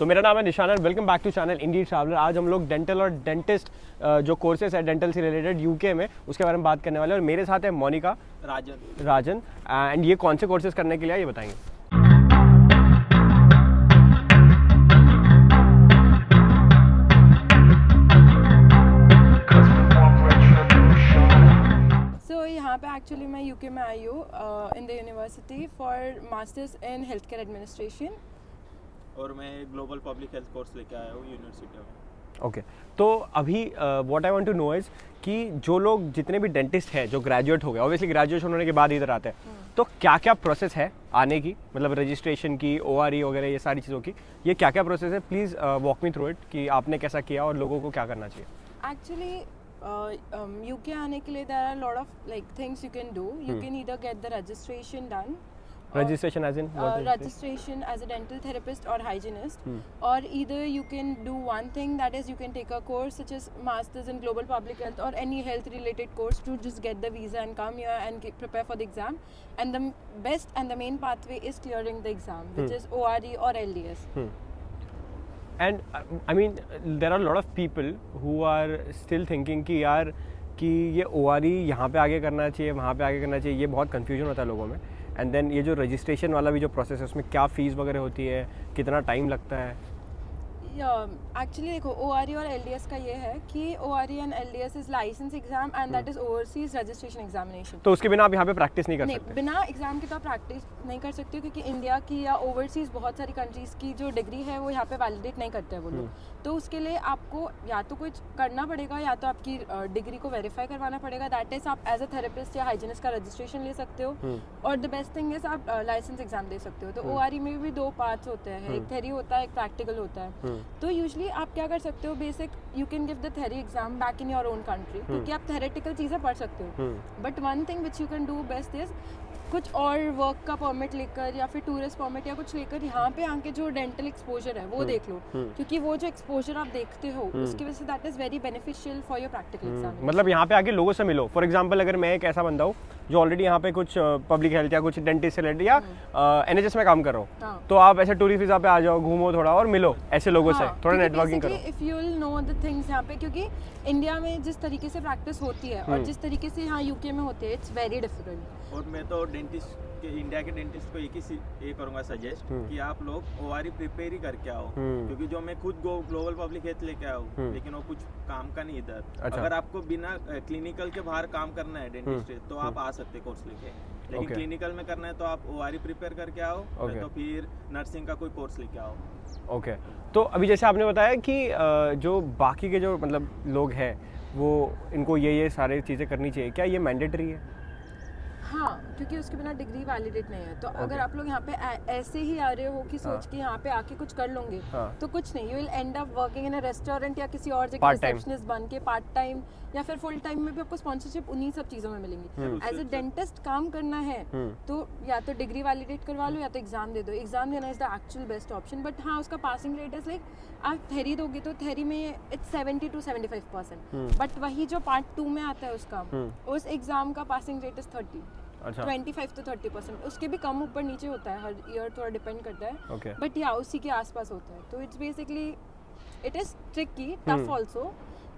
तो मेरा नाम है निशान और welcome back to channel Indie Traveller. आज हम लोग डेंटल और डेंटिस्ट जो कोर्सेज है डेंटल से रिलेटेड यूके में, उसके बारे में बात करने वाले हैं। और मेरे साथ है मोनिका, राजन एंड ये कौन से कोर्सेज करने के लिए ये बताएंगे। यहाँ पे एक्चुअली मैं यूके में आई हूँ in the university for masters in health care administration, और मैं ग्लोबल पब्लिक हेल्थ कोर्स लेके आया हूँ यूनिवर्सिटी में। ओके, तो अभी what I want to know is कि जो लोग जितने भी डेंटिस्ट हैं जो ग्रेजुएट हो गए, ऑब्वियसली ग्रेजुएशन होने के बाद इधर आते हैं, तो क्या क्या प्रोसेस है आने की, मतलब रजिस्ट्रेशन की, ORE वगैरह ये सारी चीज़ों की, ये क्या क्या प्रोसेस है? Please walk me through it कि आपने कैसा किया और लोगों को क्या करना चाहिए। एक्चुअली यूके आने के लिए there are lot of like things you can do. You can either get the registration done, registration as in registration as a dental therapist or hygienist, or either you can do one thing, that is you can take a course such as masters in global public health or any health related course to just get the visa and come here and prepare for the exam. And the best and the main pathway is clearing the exam, which is ORE or LDS. And I mean there are a lot of people who are still thinking कि यार कि ये ORE यहाँ पे आगे करना चाहिए, वहाँ पे आगे करना चाहिए, ये बहुत कन्फ्यूजन होता है लोगों में। एंड देन ये जो रजिस्ट्रेशन वाला भी जो प्रोसेस है उसमें क्या फ़ीस वगैरह होती है, कितना टाइम लगता है? एक्चुअली देखो, ORE और LDS का ये है कि ORE and LDS is licence exam and that is overseas registration examination. तो उसके बिना आप यहाँ पे प्रैक्टिस नहीं कर सकते? बिना एग्जाम के तो आप प्रैक्टिस नहीं कर सकते हो, क्योंकि इंडिया की या ओवरसीज बहुत सारी कंट्रीज की जो डिग्री है वो यहाँ पे वैलिडेट नहीं करते हैं वो लोग। तो उसके लिए आपको या तो कुछ करना पड़ेगा या तो आपकी डिग्री को वेरीफाई करवाना पड़ेगा। दैट इज आप एज अ थेरेपिस्ट या हाइजीनिस्ट का रजिस्ट्रेशन ले सकते हो, और द बेस्ट थिंग इज आप लाइसेंस एग्जाम दे सकते हो। तो ORE में भी 2 पार्ट्स होते हैं, एक थ्योरी होता है, एक प्रैक्टिकल होता है। तो यूजली आप क्या कर सकते हो, basic you can give the theory exam back in your own country, क्योंकि आप थ्योरेटिकल चीज़ें पढ़ सकते हो। But one thing which you can do best is कुछ और वर्क का परमिट लेकर या फिर टूरिस्ट परमिट या कुछ लेकर यहाँ पे आके जो डेंटल एक्सपोजर है वो देख लो, क्योंकि वो जो एक्सपोजर आप देखते हो उसकी वजह say that is very beneficial for your practical exam. मतलब यहाँ पे आके लोगों से मिलो। फॉर एग्जांपल अगर मैं एक ऐसा बंदा हूँ जो ऑलरेडी यहाँ पे कुछ पब्लिक हेल्थ या कुछ डेंटिस्ट से रिलेटेड या NHS में काम कर रहा हूँ, तो आप ऐसे टूरिस्ट वीजा पे आ जाओ, घूमो थोड़ा और मिलो ऐसे लोगों से, थोड़ा नेटवर्किंग करो। If you will know the things यहाँ पे, क्योंकि इंडिया में जिस तरीके से प्रैक्टिस होती है और जिस तरीके से यहाँ यूके में होती है, इट्स वेरी डिफरेंट। और मैं तो डेंटिस्ट के इंडिया के डेंटिस्ट को एक ही ये करूँगा सजेस्ट कि आप लोग ORE प्रिपेयर ही करके आओ, क्योंकि जो मैं खुद ग्लोबल पब्लिक हेल्थ लेके आया हूँ, लेकिन वो कुछ काम का नहीं इधर। अगर आपको बिना क्लिनिकल के बाहर काम करना है डेंटिस्ट, तो आप आ सकते कोर्स लेके, लेकिन क्लिनिकल में करना है तो आप ORE प्रिपेयर करके आओ, तो फिर नर्सिंग का कोई कोर्स लेके आओ। ओके, तो अभी जैसे आपने बताया कि जो बाकी के जो मतलब लोग हैं वो इनको ये सारी चीज़ें करनी चाहिए, क्या ये मैंडेटरी है? हाँ, क्योंकि उसके बिना डिग्री वैलिडेट नहीं है। तो अगर आप लोग यहाँ पे ऐसे ही आ रहे हो कि सोच के यहाँ पे आके कुछ कर लोगे, तो कुछ नहीं, you will and up working in a restaurant या किसी और जगह रिसेप्शनिस्ट बन के पार्ट टाइम या फिर फुल टाइम में भी आपको स्पॉन्सरशिप उन्हीं सब चीज़ों में मिलेंगी। एज अ डेंटिस्ट काम करना है तो या तो डिग्री वैलिडेट करवा लो या तो एग्जाम दे दो। एग्जाम देना is the actual best option. But हाँ, उसका पासिंग रेट इज लाइक आप थ्योरी दोगे तो थ्योरी में इट्स 70 to 75%, बट वही जो पार्ट 2 में आता है उसका, उस एग्जाम का पासिंग रेट इज 25 to 30%। उसके भी कम ऊपर नीचे होता है, हर ईयर थोड़ा डिपेंड करता है, बट या उसी के आसपास होता है। तो it's basically it is tricky, tough also,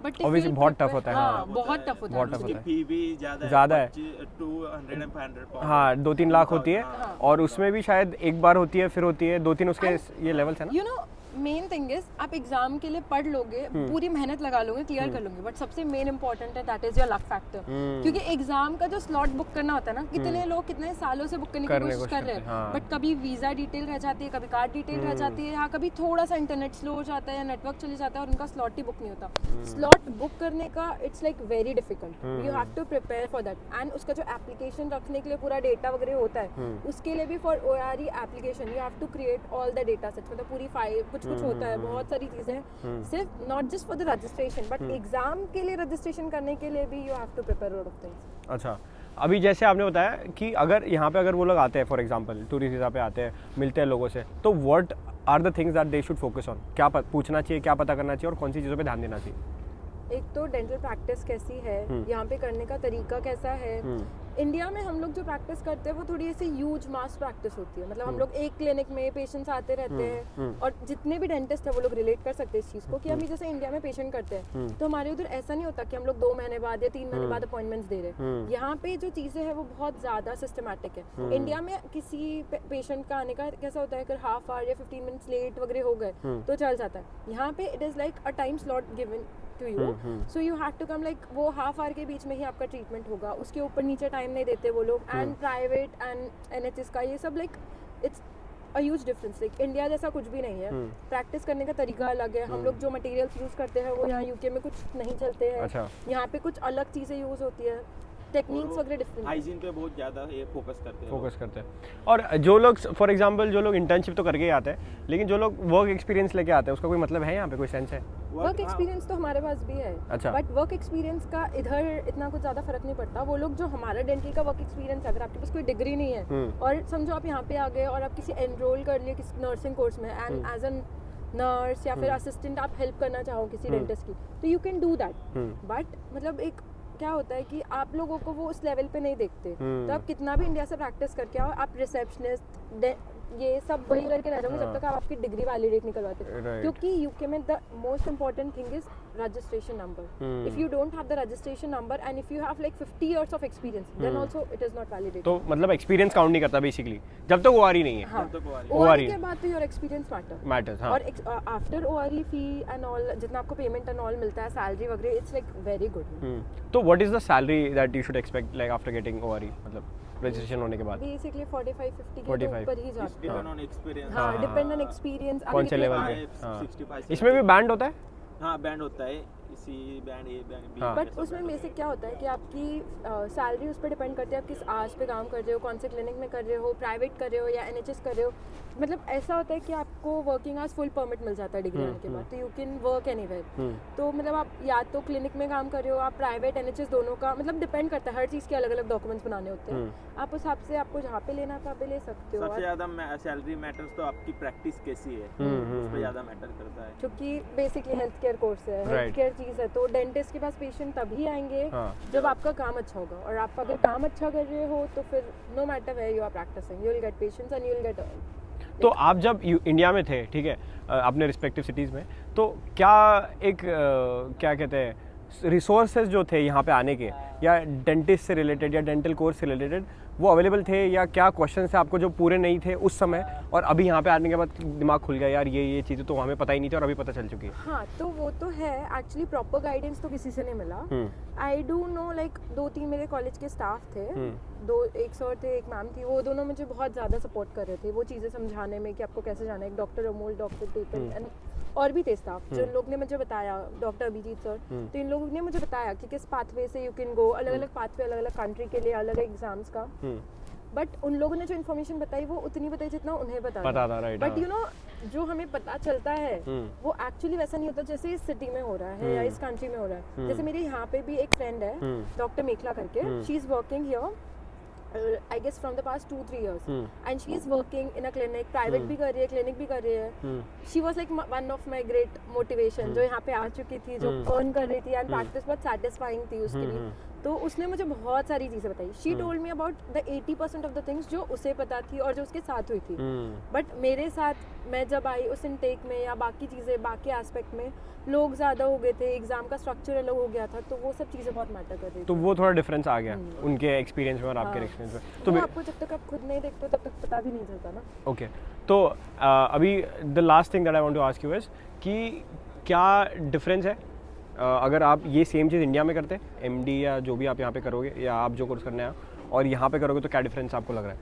but obviously बहुत टफ होता है। हाँ, बहुत टफ होता है। उसकी फी भी ज़्यादा है, 200-500 पाउंड। हाँ, 2-3 लाख होती है, और उसमें भी शायद एक बार होती है, फिर होती है 2-3 उसके ये लेवल्स है ना। You know, main thing is आप एग्जाम के लिए पढ़ लोगे, पूरी मेहनत लगा लोगे, क्लियर कर लोगे, बट सबसे मेन इंपॉर्टेंट है that is your luck factor. क्योंकि एग्जाम का जो स्लॉट बुक करना होता है ना, कितने लोग कितने सालों से बुक करने की कोशिश कर रहे हैं, बट कभी वीजा डिटेल रह जाती है, कभी कार्ड डिटेल रह जाती है, या कभी थोड़ा सा इंटरनेट स्लो हो जाता है या नेटवर्क चले जाता है और उनका स्लॉट ही बुक नहीं होता। स्लॉट बुक करने का it's like very difficult, you have to prepare for that. And उसका जो एप्लीकेशन रखने के लिए पूरा डेटा वगैरह होता है, उसके लिए भी for ORE application you have to create all the data sets, मतलब पूरी फाइल कुछ होता है, बहुत सारी चीजें, सिर्फ not just for the registration but exam के लिए रजिस्ट्रेशन करने के लिए भी you have to prepare lot of things. अच्छा, अभी जैसे आपने बताया कि अगर यहाँ पे अगर वो लोग आते हैं, फॉर एग्जांपल टूरिस्ट वीज़ा पे आते हैं, मिलते हैं लोगों से, तो what are the things that they should focus on? क्या पूछना चाहिए, क्या पता करना चाहिए और कौन सी चीज़ों पे ध्यान देना चाहिए? एक तो डेंटल प्रैक्टिस कैसी है, यहाँ पे करने का तरीका कैसा है, इंडिया में हम लोग जो प्रैक्टिस करते हैं वो थोड़ी ऐसी ह्यूज मास प्रैक्टिस होती है, मतलब हम लोग एक क्लिनिक में पेशेंट्स आते रहते हैं और जितने भी डेंटिस्ट है वो लोग रिलेट कर सकते हैं इस चीज़ को कि हम जैसे इंडिया में पेशेंट करते हैं तो हमारे उधर ऐसा नहीं होता कि हम लोग 2 महीने बाद या 3 महीने बाद अपॉइंटमेंट्स दे रहे हैं। यहाँ पे जो चीज़ें हैं वो बहुत ज़्यादा सिस्टमैटिक है। इंडिया में किसी पेशेंट का आने का कैसा होता है, अगर हाफ आवर या 15 मिनट्स लेट वगैरह हो गए तो चल जाता है। यहाँ पे it is like a time slot given to you, so you have to come, like वो हाफ आवर के बीच में ही आपका ट्रीटमेंट होगा, उसके ऊपर नीचे टाइम नहीं देते वो लोग। एंड प्राइवेट एंड NHS का ये सब like it's a huge difference. Like India जैसा कुछ भी नहीं है, प्रैक्टिस करने का तरीका अलग है। हम लोग जो मटेरियल्स यूज करते हैं वो यहाँ यूके में कुछ नहीं चलते हैं। अच्छा। यहाँ पे कुछ अलग चीज़ें यूज होती है, टेक्निक्स वगैरह डिफरेंट। हाइजीन पे बहुत ज़्यादा ये फोकस करते हैं। और जो लोग फॉर एग्जांपल जो लोग इंटर्नशिप तो करके ही आते हैं लेकिन जो लोग वर्क एक्सपीरियंस लेके आते हैं उसका कोई मतलब है यहाँ पे, कोई सेंस है? वर्क एक्सपीरियंस तो हमारे पास भी है। अच्छा। बट वर्क एक्सपीरियंस का इधर इतना कुछ ज़्यादा फर्क नहीं पड़ता। वो लोग जो हमारा डेंटल का वर्क एक्सपीरियंस है, अगर आपके पास कोई डिग्री नहीं है और समझो आप यहाँ पे आ गए और आप किसी एनरोल कर लिए किसी नर्सिंग कोर्स में एंड एज एन नर्स या फिर असिस्टेंट आप हेल्प करना चाहो किसी डेंटिस्ट की, तो you can do that. But मतलब एक क्या होता है कि आप लोगों को वो उस लेवल पे नहीं देखते, तो आप कितना भी इंडिया से प्रैक्टिस करके आओ, आप रिसेप्शनिस्ट ये सब वही करके रह जाओगे जब तक आप आपकी डिग्री वैलिडेट नहीं करवाते। क्योंकि यूके में the most important thing is registration number. If you don't have the registration number and if you have like 50 years of experience then also it is not validated. तो मतलब experience count नहीं करता basically जब तक ओआरई नहीं है। हाँ, ओआरई के बाद तो योर एक्सपीरियंस मैटर्स। और after ORE fee and all जितना आपको पेमेंट एंड ऑल मिलता है, सैलरी वगैरह, इट्स लाइक वेरी गुड। तो what is the salary that you should expect like after getting ORE, मतलब रजिस्ट्रेशन होने के बाद? बेसिकली 45-50 के ऊपर ही जाता है। Depend on experience. हाँ, डिपेंड ऑन एक्सपीरियंस। कौन से लेवल पे? 65। इसमें भी बैंड होता है? हाँ, बैंड होता है, इसी band A band B. But उसमें बेसिक क्या होता है कि आपकी सैलरी उस पर डिपेंड करती है आप किस आवर्स पे काम कर रहे हो, कौन से क्लिनिक में कर रहे हो, प्राइवेट कर रहे हो या NHS कर रहे हो। मतलब ऐसा होता है कि आपको वर्किंग आवर्स फुल परमिट मिल जाता है डिग्री आने के बाद, तो यू कैन वर्क एनीवेयर। तो मतलब आप या तो क्लिनिक में काम कर रहे हो, आप प्राइवेट NHS दोनों का, मतलब डिपेंड करता है, हर चीज़ के अलग अलग डॉक्यूमेंट्स बनाने होते हैं। आप उस हिसाब से आपको जहाँ पे लेना तो आप ले सकते हो। सबसे ज़्यादा सैलरी मैटर्स तो आपकी प्रैक्टिस कैसी है, उस पर ज़्यादा मैटर करता है। क्योंकि बेसिकली हेल्थ केयर कोर्स है, हेल्थ केयर चीज़ है, तो डेंटिस्ट के पास पेशेंट तभी आएंगे जब आपका काम अच्छा होगा। और आप अगर काम अच्छा कर रहे हो तो फिर no matter where you are practising, you will get patients and you will get earn. तो आप जब इंडिया में थे, ठीक है, अपने रिस्पेक्टिव सिटीज़ में, तो क्या एक क्या कहते हैं रिसोर्सेज जो थे यहाँ पे आने के, या डेंटिस्ट से रिलेटेड या डेंटल कोर्स से रिलेटेड, वो अवेलेबल थे, या क्या क्वेश्चन थे आपको जो पूरे नहीं थे उस समय और अभी यहाँ पे आने के बाद दिमाग खुल गया यार ये चीज़ें तो हमें पता ही नहीं थी और अभी पता चल चुकी है? हाँ, तो वो तो है। एक्चुअली प्रॉपर गाइडेंस तो किसी से नहीं मिला। आई डू नो लाइक 2-3 मेरे कॉलेज के स्टाफ थे, एक सर थे, एक मैम थी, वो दोनों मुझे बहुत ज़्यादा सपोर्ट कर रहे थे वो चीज़ें समझाने में कि आपको कैसे जाना है। एक डॉक्टर अमोल, डॉक्टर टीपन एंड और भी थे स्टाफ जो लोग ने मुझे बताया, डॉक्टर अभिजीत सर, तो इन लोगों ने मुझे बताया कि किस पाथवे से यू कैन गो, अलग अलग पाथवे, अलग अलग कंट्री के लिए अलग एग्जाम्स का। बट उन लोगों ने जो इन्फॉर्मेशन बताई वो उतनी बताई जितना उन्हें पता था। बट यू नो जो हमें पता चलता है वो एक्चुअली वैसा नहीं होता जैसे इस सिटी में हो रहा है या इस कंट्री में हो रहा है। जैसे मेरे यहाँ पे भी एक फ्रेंड है डॉक्टर मेखला करके, she is working here I guess from the past 2-3 years and she is working in a clinic, private भी कर रही है, clinic भी कर रही है। She was like one of my great motivation, जो यहाँ पे आ चुकी थी, जो earn कर रही थी and practice बहुत satisfying थी उसके लिए। तो उसने मुझे बहुत सारी चीज़ें बताई। She told me about the 80% of the things जो उसे पता थी और जो उसके साथ हुई थी। बट मेरे साथ मैं जब आई उस इनटेक में या बाकी चीज़ें, बाकी एस्पेक्ट में लोग ज़्यादा हो गए थे, एग्जाम का स्ट्रक्चर अलग हो गया था, तो वो सब चीज़ें बहुत मैटर कर रही थी। तो वो थोड़ा डिफरेंस आ गया उनके एक्सपीरियंस में और आपके एक्सपीरियंस में। तो आपको जब तक आप खुद नहीं देखते तब तक पता भी नहीं चलता ना। ओके, तो अभी the last thing that I want to ask you is कि क्या डिफरेंस है अगर आप ये सेम चीज़ इंडिया में करते MD या जो भी आप यहाँ पे करोगे या आप जो कोर्स करने आए और यहाँ पे करोगे, तो क्या डिफरेंस आपको लग रहा है?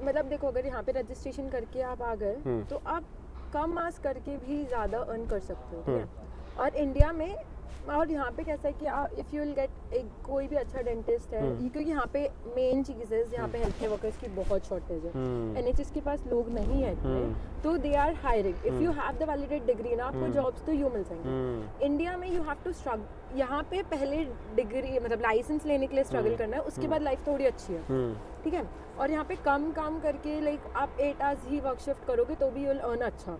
मतलब देखो, अगर यहाँ पे रजिस्ट्रेशन करके आप आ गए तो आप कम मास करके भी ज़्यादा अर्न कर सकते हो, ठीक है। और इंडिया में और यहाँ पे कैसा है कि इफ़ यू विल गेट एक कोई भी अच्छा डेंटिस्ट है, क्योंकि यहाँ पे मेन चीज़ है यहाँ पे हेल्थ केयर वर्कर्स की बहुत शॉर्टेज है। NHS के पास लोग नहीं है इतने, तो they are hiring. If you have the validate degree ना, आपको जॉब्स तो यूँ मिल जाएंगे। इंडिया में यू हैव टू स्ट्रगल, यहाँ पे पहले डिग्री मतलब लाइसेंस लेने के लिए स्ट्रगल करना है, उसके बाद लाइफ थोड़ी अच्छी है, ठीक है। और यहाँ पे कम काम करके लाइक आप 8 आवर्स ही वर्क शिफ्ट करोगे तो भी you'll earn अच्छा।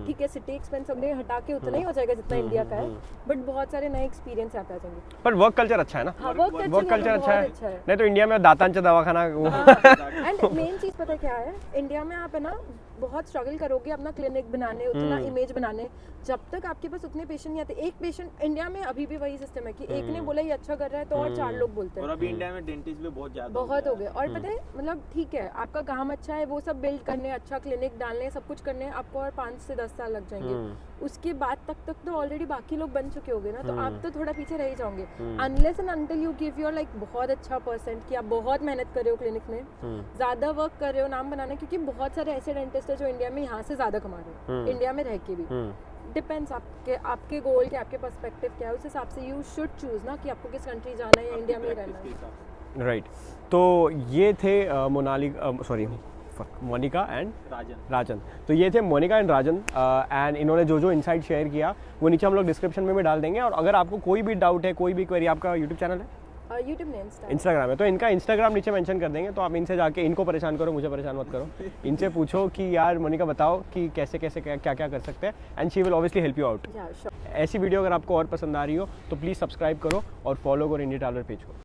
ठीक है, सिटी एक्सपेंस वगैरह हटा के उतना ही हो जाएगा जितना इंडिया का है, बट बहुत सारे नए एक्सपीरियंस यहाँ पे आ जाएंगे। पर वर्क कल्चर अच्छा है ना? हाँ, वर्क कल्चर अच्छा है। अच्छा है। नहीं तो इंडिया में दातांचा दवाखाना एंड मेन चीज पता क्या है, इंडिया में आप है ना बहुत स्ट्रगल करोगे अपना क्लिनिक बनाने, उतना इमेज बनाने, जब तक आपके पास उतने पेशेंट नहीं आते। एक पेशेंट इंडिया में अभी भी वही सिस्टम है कि एक ने बोला ये अच्छा कर रहा है तो और 4 लोग बोलते हैं। और अभी इंडिया में डेंटिस्ट भी बहुत ज्यादा बहुत हो गए। और पता है मतलब ठीक है आपका काम अच्छा है, वो सब बिल्ड करने, अच्छा क्लिनिक डालने, सब कुछ करने आपको और 5 से 10 साल लग जाएंगे। उसके बाद तक तो ऑलरेडी बाकी लोग बन चुके होंगे ना, तो आप तो थोड़ा पीछे रह ही जाओगे। Unless and until you give your like बहुत अच्छा परसेंट कि आप बहुत मेहनत कर रहे हो क्लिनिक में, ज्यादा वर्क कर रहे हो नाम बनाने, क्योंकि बहुत सारे ऐसे डेंटिस्ट है जो इंडिया में यहाँ से ज्यादा कमा रहे हैं इंडिया में रह के भी। डिपेंड्स आपके गोल के, आपके पर्सपेक्टिव क्या है, उस हिसाब से यू शुड चूज ना कि आपको किस कंट्री जाना है या इंडिया में ही रहना है। राइट। तो ये थे मोनिका एंड राजन। तो ये थे मोनिका एंड राजन एंड इन्होंने जो जो इनसाइट शेयर किया वो नीचे हम लोग डिस्क्रिप्शन में भी डाल देंगे। और अगर आपको कोई भी डाउट है, कोई भी क्वेरी, आपका यूट्यूब चैनल है? यूट्यूब ने इंस्टाग्राम है, तो इनका इंस्टाग्राम नीचे मेंशन कर देंगे, तो आप इनसे जाके इनको परेशान करो, मुझे परेशान मत करो। इनसे पूछो कि यार मोनिका बताओ कि कैसे कैसे क्या क्या कर सकते हैं, and she will obviously help you out. ऐसी वीडियो अगर आपको और पसंद आ रही हो तो प्लीज़ सब्सक्राइब करो और फॉलो करो इंडिया ट्रैवलर पेज को।